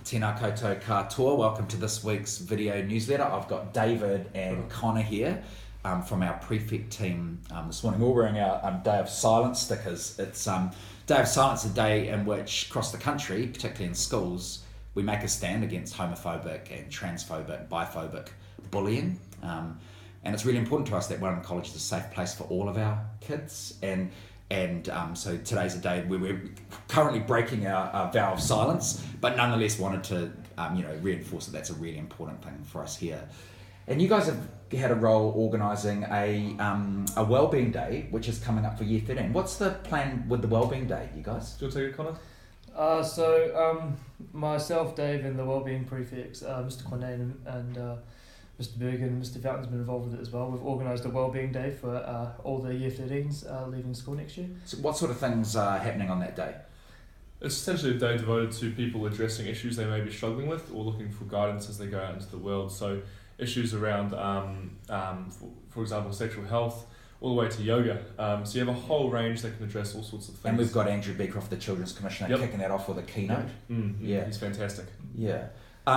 Tēnā koutou katoa. Welcome to this week's video newsletter. I've got David and Connor here from our prefect team this morning. We're wearing our Day of Silence stickers. It's Day of Silence, a day in which across the country, particularly in schools, we make a stand against homophobic and transphobic, biphobic bullying. And it's really important to us that Wellington College is a safe place for all of our kids. And so today's a day where we're currently breaking our vow of silence, but nonetheless wanted to reinforce that that's a really important thing for us here. And you guys have had a role organising a Wellbeing Day, which is coming up for Year 13. What's the plan with the Wellbeing Day, you guys? Do you want to take it, Connor? Myself, Dave, and the Wellbeing Prefects, Mr. Quinane and Mr. Bergen and Mr. Fountain's been involved with it as well. We've organised a Wellbeing Day for all the Year 13s leaving school next year. So what sort of things are happening on that day? It's essentially a day devoted to people addressing issues they may be struggling with or looking for guidance as they go out into the world. So issues around, for example, sexual health, all the way to yoga. So you have a whole range that can address all sorts of things. And we've got Andrew Beecroft, the Children's Commissioner, kicking that off with a keynote. Yeah, he's fantastic. Yeah.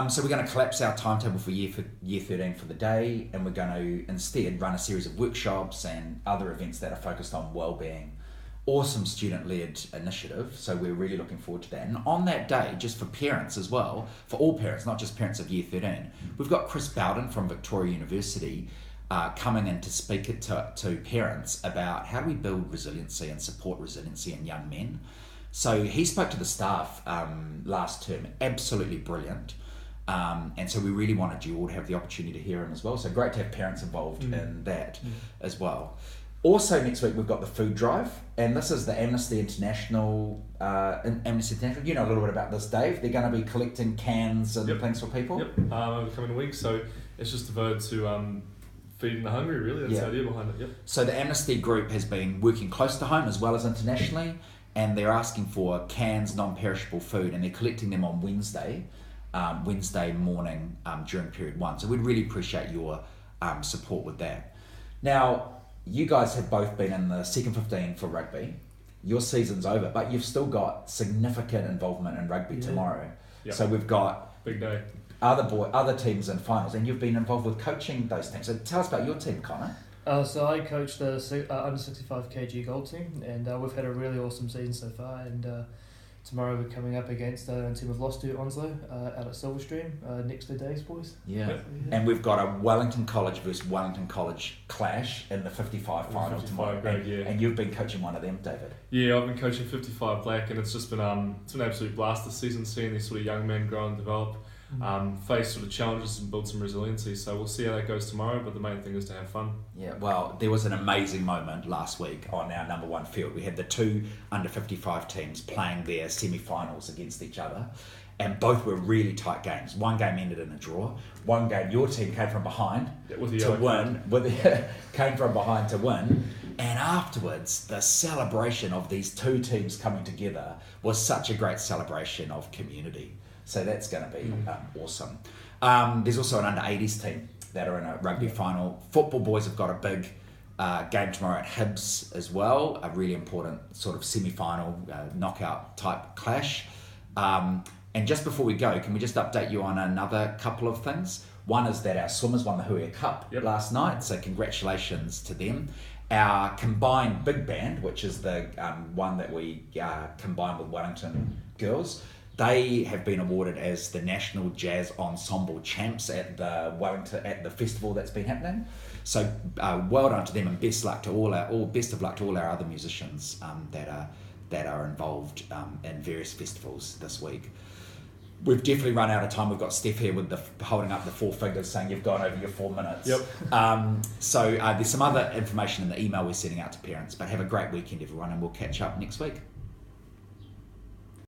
So we're going to collapse our timetable for year 13 for the day, and we're going to instead run a series of workshops and other events that are focused on wellbeing. Awesome student-led initiative, so we're really looking forward to that. And on that day, just for parents as well, for all parents, not just parents of Year 13, we've got Chris Bowden from Victoria University coming in to speak to parents about how do we build resiliency and support resiliency in young men. So he spoke to the staff last term, absolutely brilliant. And so we really wanted you all to have the opportunity to hear him as well. So great to have parents involved in that as well. Also next week we've got the food drive, and this is the Amnesty International. You know a little bit about this, Dave. They're going to be collecting cans and things for people. Over the coming week. So it's just devoted to feeding the hungry, really. That's the idea behind it. So the Amnesty group has been working close to home as well as internationally, and they're asking for cans, non-perishable food, and they're collecting them on Wednesday morning during period 1. So we'd really appreciate your support with that. Now, you guys have both been in the second 15 for rugby. Your season's over, but you've still got significant involvement in rugby tomorrow. So we've got big day. Other teams in finals, and you've been involved with coaching those teams. So tell us about your team, Connor. So I coach the under 65 kg gold team, and we've had a really awesome season so far. And tomorrow we're coming up against a team we've lost to, Onslow, out at Silverstream, next to Dave's boys. And we've got a Wellington College versus Wellington College clash in the 55 final tomorrow. Grade, and you've been coaching one of them, David. Yeah, I've been coaching 55 Black, and it's just been an absolute blast this season, seeing these sort of young men grow and develop, face sort of challenges and build some resiliency. So we'll see how that goes tomorrow, but the main thing is to have fun. Yeah, well, there was an amazing moment last week on our number 1 field. We had the 2 under 55 teams playing their semi-finals against each other, and both were really tight games. One game ended in a draw. One game, your team came from behind to win. Came from behind to win. And afterwards, the celebration of these 2 teams coming together was such a great celebration of community. So that's going to be awesome. There's also an under-80s team that are in a rugby final. Football boys have got a big game tomorrow at Hibs as well, a really important sort of semi-final knockout type clash. And just before we go, can we just update you on another couple of things? One is that our swimmers won the Huia Cup last night, so congratulations to them. Our combined big band, which is the one that we combine with Wellington girls, they have been awarded as the National Jazz Ensemble champs at the festival that's been happening. So well done to them, and best of luck to all our other musicians that are involved in various festivals this week. We've definitely run out of time. We've got Steph here with holding up the 4 fingers saying you've gone over your 4 minutes. So there's some other information in the email we're sending out to parents, but have a great weekend everyone, and we'll catch up next week.